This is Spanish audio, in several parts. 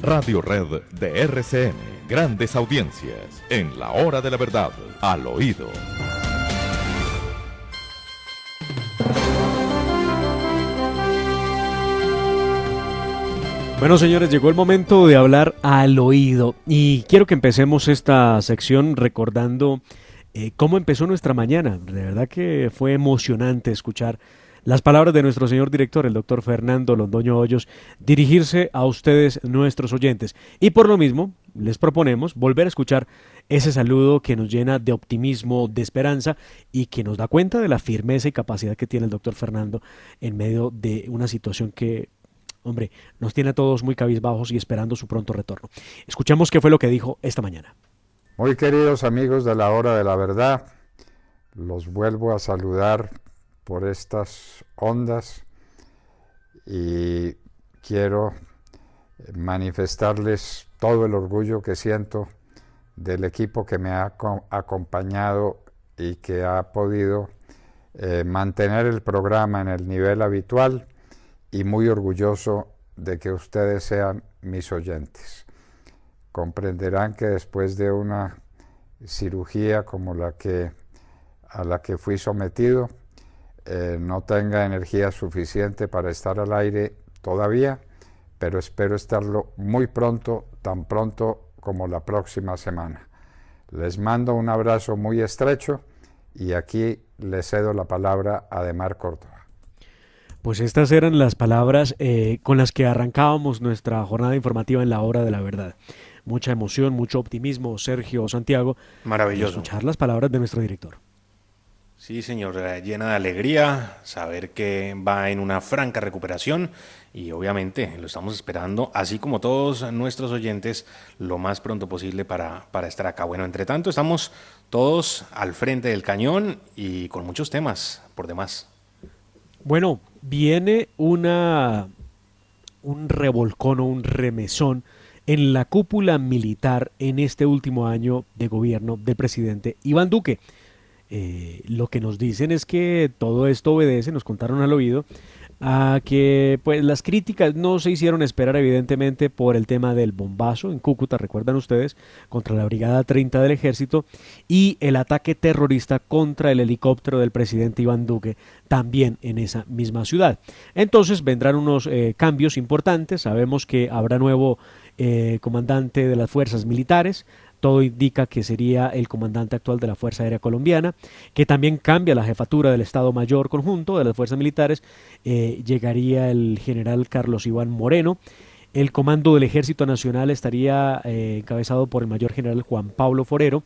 Radio Red de RCN. Grandes audiencias en la hora de la verdad, al oído. Bueno, señores, llegó el momento de hablar al oído y quiero que empecemos esta sección recordando cómo empezó nuestra mañana. De verdad que fue emocionante escuchar las palabras de nuestro señor director, el doctor Fernando Londoño Hoyos, dirigirse a ustedes, nuestros oyentes. Y por lo mismo, les proponemos volver a escuchar ese saludo que nos llena de optimismo, de esperanza y que nos da cuenta de la firmeza y capacidad que tiene el doctor Fernando en medio de una situación que, hombre, nos tiene a todos muy cabizbajos y esperando su pronto retorno. Escuchamos qué fue lo que dijo esta mañana. Muy queridos amigos de la hora de la verdad, los vuelvo a saludar por estas ondas y quiero manifestarles todo el orgullo que siento del equipo que me ha acompañado y que ha podido mantener el programa en el nivel habitual, y muy orgulloso de que ustedes sean mis oyentes. Comprenderán que después de una cirugía como a la que fui sometido, no tenga energía suficiente para estar al aire todavía, pero espero estarlo muy pronto, tan pronto como la próxima semana. Les mando un abrazo muy estrecho y aquí les cedo la palabra a Ademar Córdoba. Pues estas eran las palabras con las que arrancábamos nuestra jornada informativa en la hora de la verdad. Mucha emoción, mucho optimismo, Sergio, Santiago. Maravilloso. Escuchar las palabras de nuestro director. Sí, señor, llena de alegría saber que va en una franca recuperación y obviamente lo estamos esperando, así como todos nuestros oyentes, lo más pronto posible para estar acá. Bueno, entre tanto estamos todos al frente del cañón y con muchos temas por demás. Bueno, viene un revolcón o un remesón en la cúpula militar en este último año de gobierno del presidente Iván Duque. Lo que nos dicen es que todo esto obedece, nos contaron al oído, a que pues las críticas no se hicieron esperar evidentemente por el tema del bombazo en Cúcuta, recuerdan ustedes, contra la Brigada 30 del Ejército, y el ataque terrorista contra el helicóptero del presidente Iván Duque también en esa misma ciudad. Entonces vendrán unos cambios importantes, sabemos que habrá nuevo comandante de las fuerzas militares. Todo indica que sería el comandante actual de la Fuerza Aérea Colombiana, que también cambia la jefatura del Estado Mayor Conjunto de las Fuerzas Militares. Llegaría el general Carlos Iván Moreno. El comando del Ejército Nacional estaría encabezado por el mayor general Juan Pablo Forero,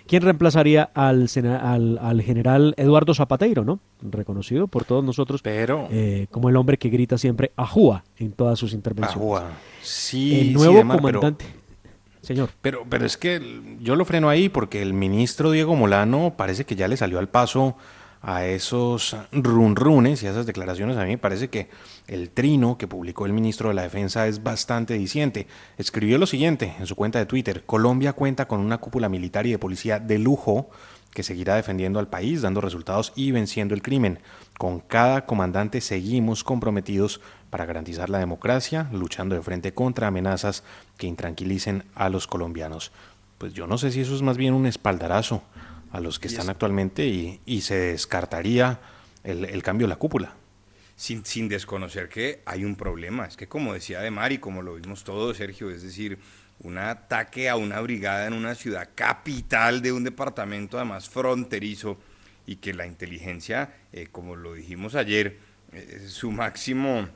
quien reemplazaría al general Eduardo Zapateiro, ¿no? Reconocido por todos nosotros como el hombre que grita siempre "Ajúa" en todas sus intervenciones. Ajúa. Sí, el nuevo Ademar, comandante... Señor. Pero es que yo lo freno ahí porque el ministro Diego Molano parece que ya le salió al paso a esos runrunes y a esas declaraciones. A mí me parece que el trino que publicó el ministro de la Defensa es bastante diciente. Escribió lo siguiente en su cuenta de Twitter: Colombia cuenta con una cúpula militar y de policía de lujo que seguirá defendiendo al país, dando resultados y venciendo el crimen. Con cada comandante seguimos comprometidos para garantizar la democracia, luchando de frente contra amenazas que intranquilicen a los colombianos. Pues yo no sé si eso es más bien un espaldarazo a los que están actualmente y se descartaría el cambio de la cúpula. Sin desconocer que hay un problema, es que como decía Ademar y como lo vimos todos, Sergio, es decir, un ataque a una brigada en una ciudad capital de un departamento además fronterizo, y que la inteligencia, como lo dijimos ayer, su máximo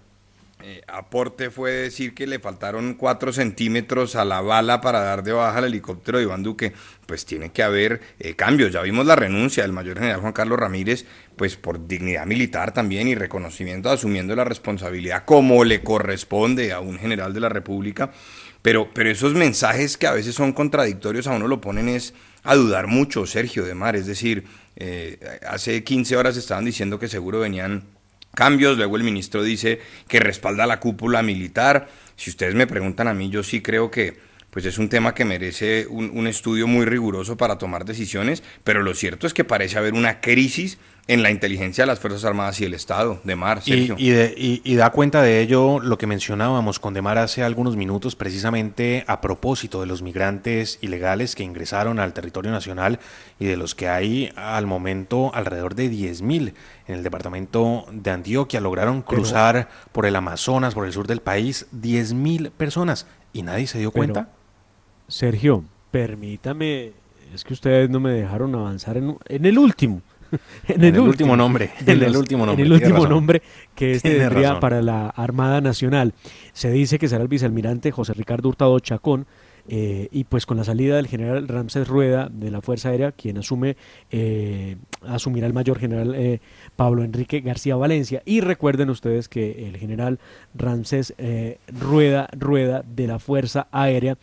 aporte fue decir que le faltaron 4 centímetros a la bala para dar de baja al helicóptero de Iván Duque. Pues tiene que haber cambios. Ya vimos la renuncia del mayor general Juan Carlos Ramírez, pues por dignidad militar también y reconocimiento, asumiendo la responsabilidad como le corresponde a un general de la República. Pero esos mensajes que a veces son contradictorios a uno lo ponen es a dudar mucho, Sergio Ademar. Es decir, hace 15 horas estaban diciendo que seguro venían cambios, luego el ministro dice que respalda la cúpula militar. Si ustedes me preguntan a mí, yo sí creo que pues es un tema que merece un estudio muy riguroso para tomar decisiones, pero lo cierto es que parece haber una crisis en la inteligencia de las Fuerzas Armadas y el Estado. Demar, Sergio. Y da cuenta de ello lo que mencionábamos con Demar hace algunos minutos, precisamente a propósito de los migrantes ilegales que ingresaron al territorio nacional y de los que hay al momento alrededor de 10.000 en el departamento de Antioquia. Lograron cruzar por el Amazonas, por el sur del país, 10.000 personas y nadie se dio cuenta. Sergio, permítame, es que ustedes no me dejaron avanzar en el último. En el último nombre. En el último nombre que tendría para la Armada Nacional. Se dice que será el vicealmirante José Ricardo Hurtado Chacón, y pues con la salida del general Ramsés Rueda de la Fuerza Aérea, quien asumirá el mayor general Pablo Enrique García Valencia. Y recuerden ustedes que el general Ramsés Rueda de la Fuerza Aérea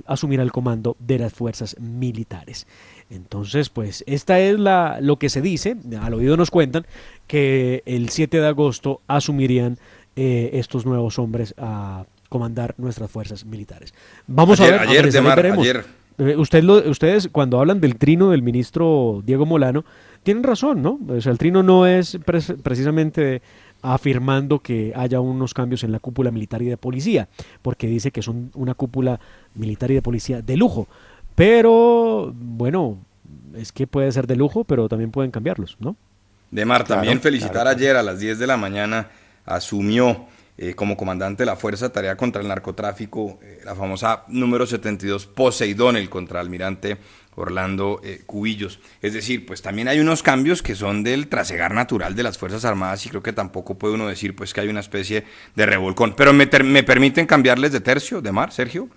asumirá el comando de las fuerzas militares. Entonces, pues, esta es lo que se dice, al oído nos cuentan, que el 7 de agosto asumirían estos nuevos hombres a comandar nuestras fuerzas militares. Vamos a ver, veremos. Ustedes, cuando hablan del trino del ministro Diego Molano, tienen razón, ¿no? O sea, el trino no es precisamente afirmando que haya unos cambios en la cúpula militar y de policía, porque dice que son una cúpula militar y de policía de lujo. Pero, bueno, es que puede ser de lujo, pero también pueden cambiarlos, ¿no? Demar, también felicitar ayer a las 10 de la mañana, asumió como comandante de la Fuerza de Tarea contra el Narcotráfico, la famosa número 72 Poseidón, el contraalmirante Orlando Cubillos. Es decir, pues también hay unos cambios que son del trasegar natural de las Fuerzas Armadas y creo que tampoco puede uno decir pues que hay una especie de revolcón. Pero me permiten cambiarles de tercio, Demar, Sergio.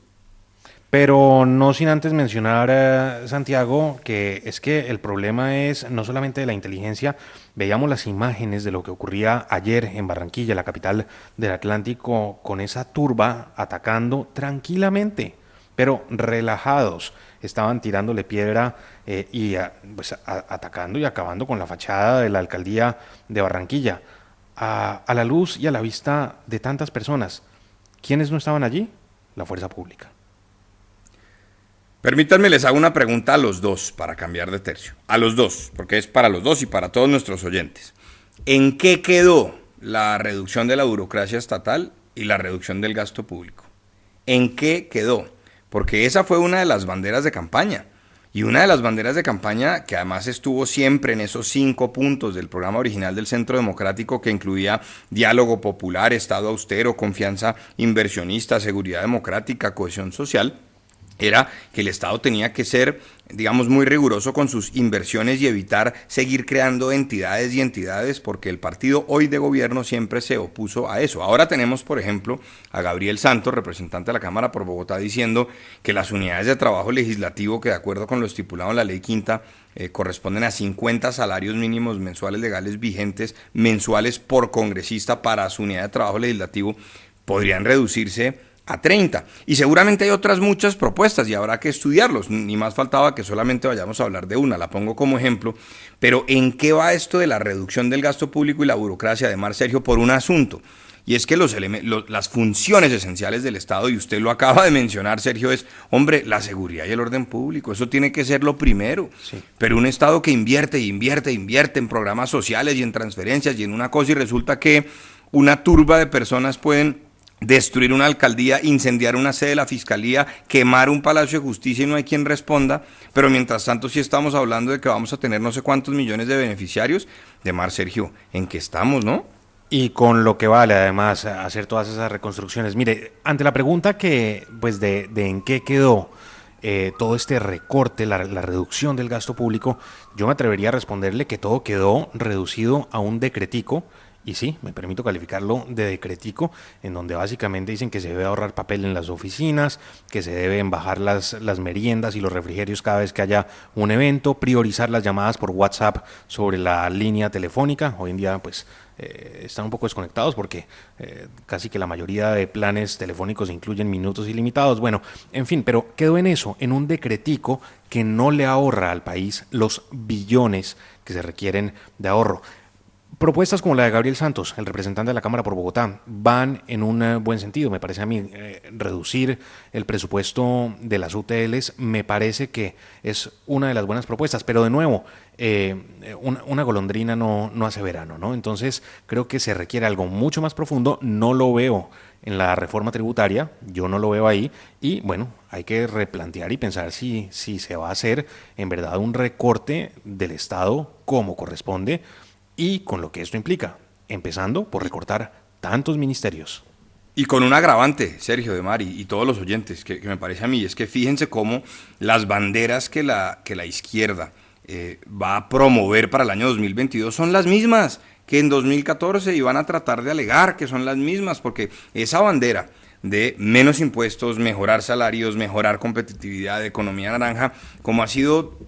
Pero no sin antes mencionar, Santiago, que es que el problema es no solamente de la inteligencia. Veíamos las imágenes de lo que ocurría ayer en Barranquilla, la capital del Atlántico, con esa turba atacando tranquilamente, pero relajados. Estaban tirándole piedra atacando y acabando con la fachada de la alcaldía de Barranquilla. A la luz y a la vista de tantas personas, ¿quiénes no estaban allí? La fuerza pública. Permítanme, les hago una pregunta a los dos para cambiar de tercio. A los dos, porque es para los dos y para todos nuestros oyentes. ¿En qué quedó la reducción de la burocracia estatal y la reducción del gasto público? ¿En qué quedó? Porque esa fue una de las banderas de campaña. Y una de las banderas de campaña que además estuvo siempre en esos 5 puntos del programa original del Centro Democrático, que incluía diálogo popular, Estado austero, confianza inversionista, seguridad democrática, cohesión social, era que el Estado tenía que ser, digamos, muy riguroso con sus inversiones y evitar seguir creando entidades, porque el partido hoy de gobierno siempre se opuso a eso. Ahora tenemos, por ejemplo, a Gabriel Santos, representante de la Cámara por Bogotá, diciendo que las unidades de trabajo legislativo, que de acuerdo con lo estipulado en la Ley Quinta, corresponden a 50 salarios mínimos mensuales legales vigentes, mensuales por congresista para su unidad de trabajo legislativo, podrían reducirse a 30. Y seguramente hay otras muchas propuestas y habrá que estudiarlos. Ni más faltaba que solamente vayamos a hablar de una, la pongo como ejemplo. Pero ¿en qué va esto de la reducción del gasto público y la burocracia? Además, Sergio, por un asunto. Y es que las funciones esenciales del Estado, y usted lo acaba de mencionar, Sergio, es, hombre, la seguridad y el orden público. Eso tiene que ser lo primero. Sí. Pero un Estado que invierte en programas sociales y en transferencias y en una cosa, y resulta que una turba de personas pueden destruir una alcaldía, incendiar una sede de la fiscalía, quemar un palacio de justicia y no hay quien responda, pero mientras tanto sí estamos hablando de que vamos a tener no sé cuántos millones de beneficiarios. Demar, Sergio, ¿en qué estamos, no? Y con lo que vale además hacer todas esas reconstrucciones. Mire, ante la pregunta que pues de en qué quedó todo este recorte, la reducción del gasto público, yo me atrevería a responderle que todo quedó reducido a un decretico. Y sí, me permito calificarlo de decretico, en donde básicamente dicen que se debe ahorrar papel en las oficinas, que se deben bajar las meriendas y los refrigerios cada vez que haya un evento, priorizar las llamadas por WhatsApp sobre la línea telefónica. Hoy en día pues están un poco desconectados porque casi que la mayoría de planes telefónicos incluyen minutos ilimitados. Bueno, en fin, pero quedó en eso, en un decretico que no le ahorra al país los billones que se requieren de ahorro. Propuestas como la de Gabriel Santos, el representante de la Cámara por Bogotá, van en un buen sentido, me parece a mí. Reducir el presupuesto de las UTLs me parece que es una de las buenas propuestas, pero de nuevo, una golondrina no hace verano, ¿no? Entonces creo que se requiere algo mucho más profundo. No lo veo en la reforma tributaria, yo no lo veo ahí, y bueno, hay que replantear y pensar si se va a hacer en verdad un recorte del Estado como corresponde y con lo que esto implica, empezando por recortar tantos ministerios. Y con un agravante, Sergio, de Mari y todos los oyentes, que me parece a mí, es que fíjense cómo las banderas que la izquierda va a promover para el año 2022 son las mismas que en 2014 y van a tratar de alegar que son las mismas, porque esa bandera de menos impuestos, mejorar salarios, mejorar competitividad, economía naranja, como ha sido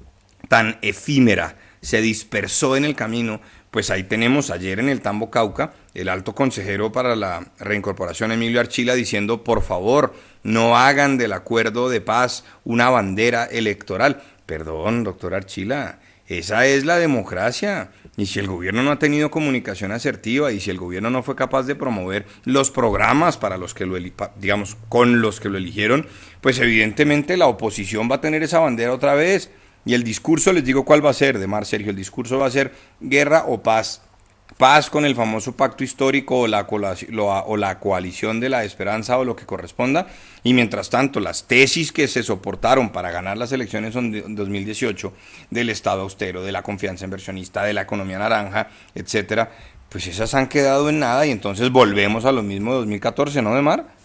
tan efímera, se dispersó en el camino, pues ahí tenemos ayer en el Tambo Cauca el alto consejero para la reincorporación, Emilio Archila, diciendo: por favor, no hagan del acuerdo de paz una bandera electoral. Perdón, doctor Archila, esa es la democracia. Y si el gobierno no ha tenido comunicación asertiva y si el gobierno no fue capaz de promover los programas para los que con los que lo eligieron, pues evidentemente la oposición va a tener esa bandera otra vez. Y el discurso, les digo cuál va a ser, Demar, Sergio, el discurso va a ser guerra o paz. Paz con el famoso pacto histórico o la coalición de la esperanza o lo que corresponda. Y mientras tanto, las tesis que se soportaron para ganar las elecciones en 2018 del Estado austero, de la confianza inversionista, de la economía naranja, etcétera, pues esas han quedado en nada y entonces volvemos a lo mismo de 2014, ¿no, Demar?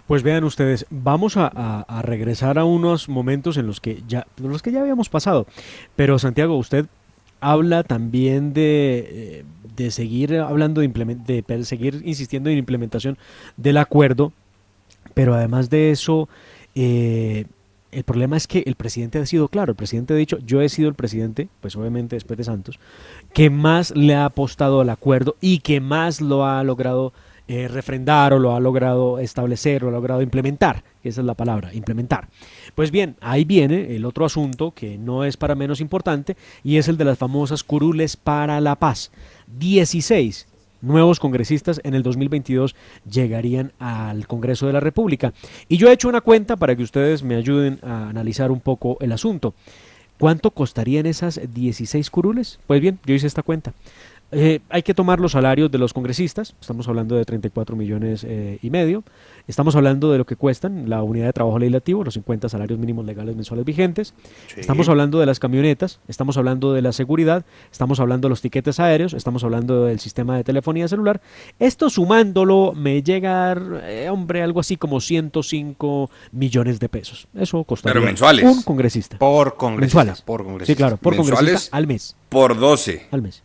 Pues vean ustedes, vamos a regresar a unos momentos en los que ya habíamos pasado. Pero Santiago, usted habla también de seguir hablando de seguir insistiendo en implementación del acuerdo, pero además de eso, el problema es que el presidente ha sido claro. El presidente ha dicho: yo he sido el presidente, pues obviamente después de Santos, que más le ha apostado al acuerdo y que más lo ha logrado refrendar, o lo ha logrado establecer, o lo ha logrado implementar. Esa es la palabra, implementar. Pues bien, ahí viene el otro asunto que no es para menos importante, y es el de las famosas curules para la paz. 16 nuevos congresistas en el 2022 llegarían al Congreso de la República. Y yo he hecho una cuenta para que ustedes me ayuden a analizar un poco el asunto. ¿Cuánto costarían esas 16 curules? Pues bien, yo hice esta cuenta. Hay que tomar los salarios de los congresistas, estamos hablando de 34 millones y medio, estamos hablando de lo que cuestan la unidad de trabajo legislativo, los 50 salarios mínimos legales mensuales vigentes, sí. Estamos hablando de las camionetas, estamos hablando de la seguridad, estamos hablando de los tiquetes aéreos, estamos hablando del sistema de telefonía celular. Esto sumándolo me llega algo así como 105 millones de pesos. Eso costaría. Pero mensuales. Un congresista. Por congresista. Mensuales. Por congresista. Sí, claro, por mensuales congresista al mes. Por 12. Al mes.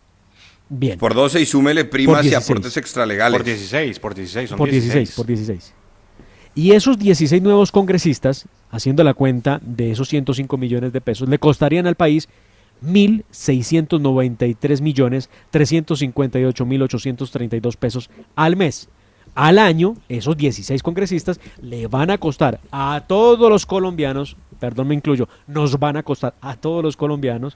Bien. Por 12 y súmele primas y aportes extralegales. Por 16, son por 16. Y esos 16 nuevos congresistas, haciendo la cuenta de esos 105 millones de pesos, le costarían al país 1.693.358.832 pesos al mes. Al año, esos 16 congresistas le van a costar a todos los colombianos, perdón, me incluyo, nos van a costar a todos los colombianos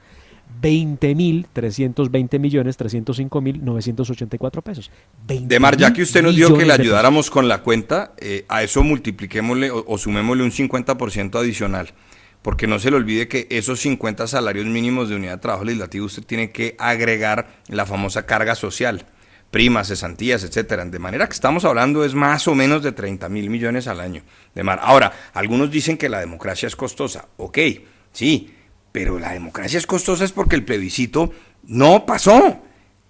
20.320.305.984 pesos. Demar, ya que usted nos dijo que le ayudáramos con la cuenta, a eso multipliquémosle o sumémosle un 50% adicional, porque no se le olvide que esos 50 salarios mínimos de unidad de trabajo legislativo usted tiene que agregar la famosa carga social, primas, cesantías, etcétera. De manera que estamos hablando es más o menos de 30.000 millones al año. Demar, ahora, algunos dicen que la democracia es costosa. Ok, sí, pero la democracia es costosa es porque el plebiscito no pasó.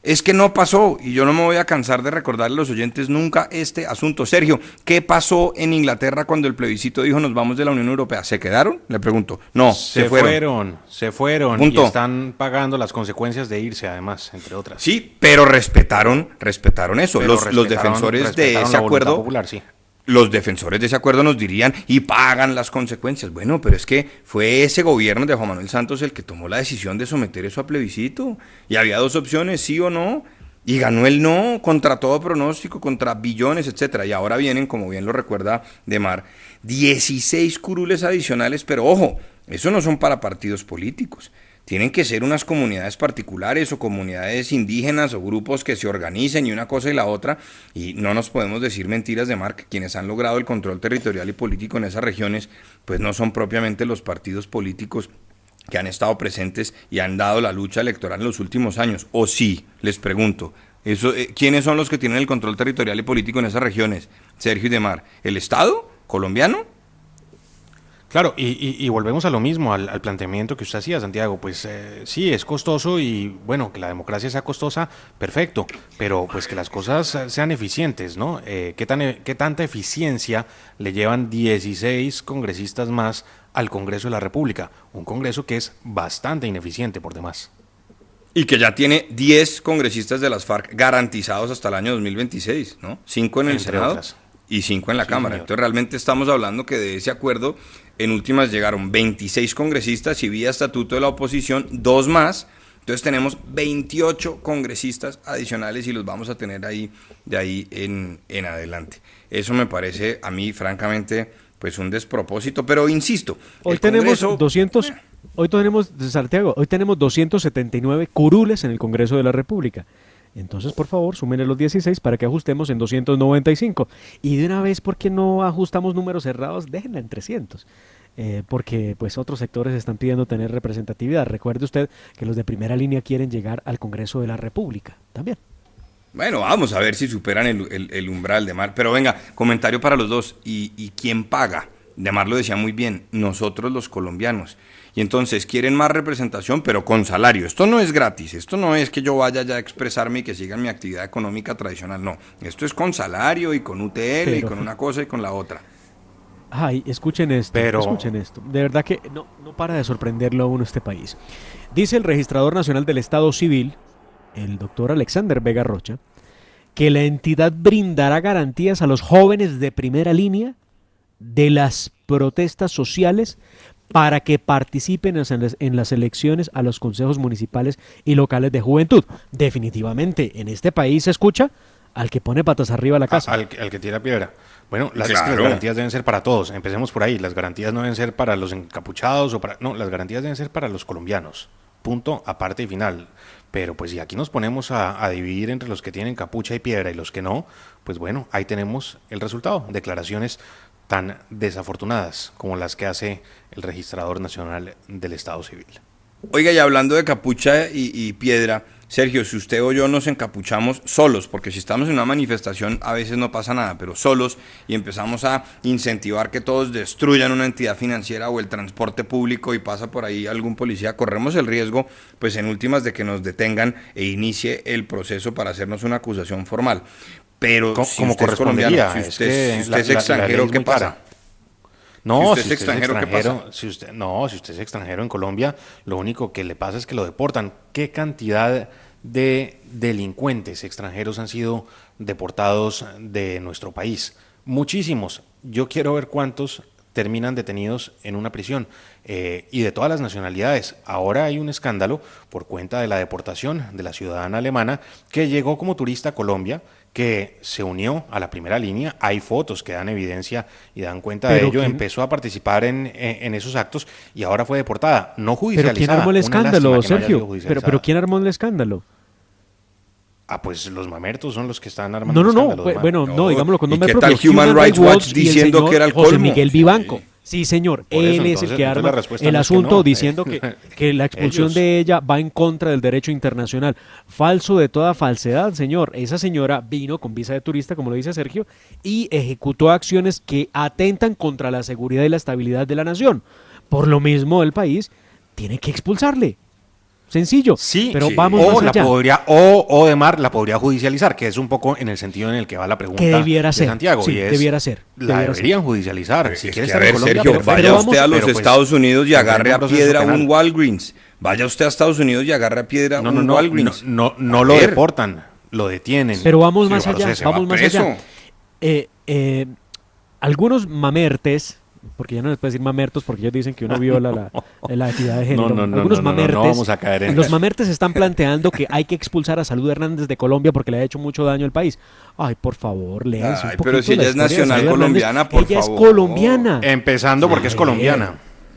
Es que no pasó, y yo no me voy a cansar de recordarle a los oyentes nunca este asunto. Sergio, ¿qué pasó en Inglaterra cuando el plebiscito dijo nos vamos de la Unión Europea? ¿Se quedaron? Le pregunto. No, se fueron. Punto. Y están pagando las consecuencias de irse, además, entre otras. Sí, pero respetaron eso. Los defensores de ese acuerdo popular, sí. Los defensores de ese acuerdo nos dirían y pagan las consecuencias. Bueno, pero es que fue ese gobierno de Juan Manuel Santos el que tomó la decisión de someter eso a plebiscito. Y había dos opciones, sí o no. Y ganó el no, contra todo pronóstico, contra billones, etcétera. Y ahora vienen, como bien lo recuerda Demar, 16 curules adicionales. Pero ojo, eso no son para partidos políticos. Tienen que ser unas comunidades particulares o comunidades indígenas o grupos que se organicen y una cosa y la otra, y no nos podemos decir mentiras de mar, que quienes han logrado el control territorial y político en esas regiones, pues no son propiamente los partidos políticos que han estado presentes y han dado la lucha electoral en los últimos años. O sí, les pregunto, ¿quiénes son los que tienen el control territorial y político en esas regiones? Sergio y Demar, ¿el Estado colombiano? Claro, y volvemos a lo mismo, al planteamiento que usted hacía, Santiago. Pues sí, es costoso y bueno, que la democracia sea costosa, perfecto, pero pues que las cosas sean eficientes, ¿no? ¿Qué tanta eficiencia le llevan 16 congresistas más al Congreso de la República? Un Congreso que es bastante ineficiente por demás. Y que ya tiene 10 congresistas de las FARC garantizados hasta el año 2026, ¿no? 5 en el Entre Senado otras. y 5 en la Sí, Cámara. señor. Entonces realmente estamos hablando que de ese acuerdo en últimas llegaron 26 congresistas y vía estatuto de la oposición 2 más. Entonces tenemos 28 congresistas adicionales y los vamos a tener ahí de ahí en adelante. Eso me parece a mí francamente pues un despropósito, pero insisto, Hoy el tenemos Congreso- 200, hoy tenemos, Santiago, hoy tenemos 279 curules en el Congreso de la República. Entonces, por favor, súmenle los 16 para que ajustemos en 295. Y de una vez, ¿por qué no ajustamos números cerrados? Déjenla en 300. Porque pues otros sectores están pidiendo tener representatividad. Recuerde usted que los de primera línea quieren llegar al Congreso de la República también. Bueno, vamos a ver si superan el umbral de Mar. Pero venga, comentario para los dos. ¿Y quién paga? De Mar lo decía muy bien, nosotros los colombianos. Y entonces quieren más representación, pero con salario. Esto no es gratis, esto no es que yo vaya ya a expresarme y que sigan mi actividad económica tradicional, no. Esto es con salario y con UTL y con una cosa y con la otra. Ay, escuchen esto, escuchen esto. De verdad que no para de sorprenderlo a uno este país. Dice el Registrador Nacional del Estado Civil, el doctor Alexander Vega Rocha, que la entidad brindará garantías a los jóvenes de primera línea de las protestas sociales para que participen en las elecciones a los consejos municipales y locales de juventud. Definitivamente, en este país se escucha al que pone patas arriba la casa. Al que tira piedra. Bueno, es que Claro. las garantías deben ser para todos. Empecemos por ahí. Las garantías no deben ser para los encapuchados o para... No, las garantías deben ser para los colombianos. Punto, aparte y final. Pero pues si aquí nos ponemos a dividir entre los que tienen capucha y piedra y los que no, pues bueno, ahí tenemos el resultado. Declaraciones tan desafortunadas como las que hace el Registrador Nacional del Estado Civil. Oiga, y hablando de capucha y piedra, Sergio, si usted o yo nos encapuchamos solos, porque si estamos en una manifestación a veces no pasa nada, pero solos, y empezamos a incentivar que todos destruyan una entidad financiera o el transporte público y pasa por ahí algún policía, corremos el riesgo, pues en últimas, de que nos detengan e inicie el proceso para hacernos una acusación formal. Pero si Como usted es colombiano, correspondería. si usted es extranjero, ¿qué pasa? No, Si usted es extranjero, ¿qué pasa? si usted es extranjero en Colombia, lo único que le pasa es que lo deportan. ¿Qué cantidad de delincuentes extranjeros han sido deportados de nuestro país? Muchísimos. Yo quiero ver cuántos terminan detenidos en una prisión, y de todas las nacionalidades. Ahora hay un escándalo por cuenta de la deportación de la ciudadana alemana que llegó como turista a Colombia, que se unió a la primera línea. Hay fotos que dan evidencia y dan cuenta de Pero ello. ¿quién? Empezó a participar en esos actos y ahora fue deportada. No Pero judicializada. ¿quién armó el Una escándalo, lástima que no haya sido Sergio? Pero judicializada. ¿quién armó el escándalo? Ah, pues los mamertos son los que están armando No, el escándalo, pues, Omar. bueno, no, digámoslo con ¿y nombre qué propio. tal Human Rights Watch y el diciendo señor que era el José colmo? Miguel Sí. Vivanco. Sí, señor, Por él eso, es el entonces- que entonces arma la respuesta el no es que asunto no. diciendo que la expulsión Ellos. de ella va en contra del derecho internacional. Falso de toda falsedad, señor. Esa señora vino con visa de turista, como lo dice Sergio, y ejecutó acciones que atentan contra la seguridad y la estabilidad de la nación. Por lo mismo, el país tiene que expulsarle. Sencillo, Sí, pero sí. vamos o más la allá. podría, o Demar la podría judicializar, que es un poco en el sentido en el que va la pregunta Que debiera de ser, Santiago. sí, y es, debiera ser, La debiera deberían judicializar. Si Es quiere que, a estar en ver, Colombia, Sergio, perfecto. vaya usted a los Pero, pues, Estados Unidos y enfrente agarre un a proceso piedra penal. un Walgreens. Vaya usted a Estados Unidos y agarre a piedra un Walgreens. No lo A ver. deportan, lo detienen. Pero vamos Sí, más pero allá, se va vamos más preso. allá. Algunos mamertes, porque ya no les puedo decir mamertos porque ellos dicen que uno viola la equidad de género. No, Algunos mamertes, no vamos a caer en los eso. mamertes están planteando que hay que expulsar a Salud Hernández de Colombia porque le ha hecho mucho daño al país. Ay, por favor, léanse un Ay, poquito pero si la ella es historia de nacional Salud Hernández. colombiana, por ella favor. es colombiana. Empezando porque es colombiana.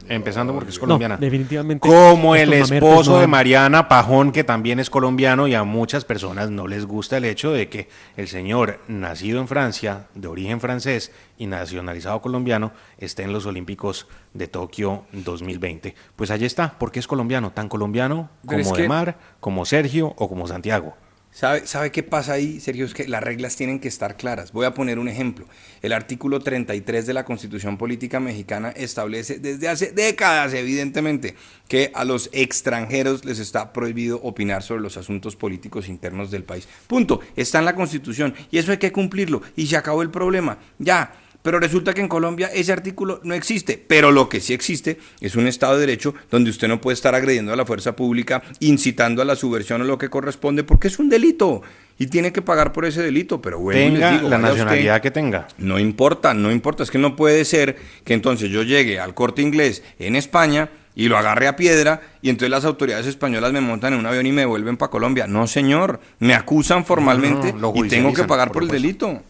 Empezando porque es colombiana. No, definitivamente. Como el estos mamertos esposo no de dan. Mariana Pajón, que también es colombiano, y a muchas personas no les gusta el hecho de que el señor, nacido en Francia, de origen francés y nacionalizado colombiano, esté en los Olímpicos de Tokio 2020. Pues allí está, porque es colombiano, tan colombiano Pero es como que- Demar, como Sergio o como Santiago. ¿Sabe qué pasa ahí, Sergio? Es que las reglas tienen que estar claras. Voy a poner un ejemplo. El artículo 33 de la Constitución Política Mexicana establece desde hace décadas, evidentemente, que a los extranjeros les está prohibido opinar sobre los asuntos políticos internos del país. Punto. Está en la Constitución y eso hay que cumplirlo y se acabó el problema. Ya. Pero resulta que en Colombia ese artículo no existe. Pero lo que sí existe es un Estado de Derecho donde usted no puede estar agrediendo a la fuerza pública, incitando a la subversión o lo que corresponde, porque es un delito y tiene que pagar por ese delito. Pero bueno, Tenga les digo, la vaya usted, nacionalidad que tenga. no importa, no importa. Es que no puede ser que entonces yo llegue al Corte Inglés en España y lo agarre a piedra y entonces las autoridades españolas me montan en un avión y me vuelven para Colombia. No, señor. Me acusan formalmente No, lo y tengo que judicializan, pagar por el supuesto. delito.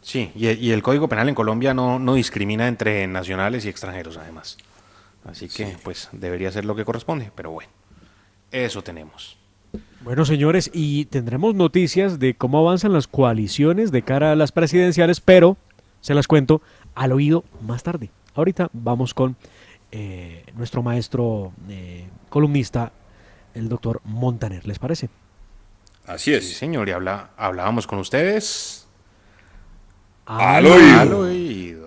Sí, y el Código Penal en Colombia no discrimina entre nacionales y extranjeros, además. Así que, pues, debería ser lo que corresponde, pero bueno, eso tenemos. Bueno, señores, y tendremos noticias de cómo avanzan las coaliciones de cara a las presidenciales, pero se las cuento al oído más tarde. Ahorita vamos con nuestro maestro columnista, el doctor Montaner. ¿Les parece? Así Sí, es. señor, y hablábamos con ustedes Al oído. al oído.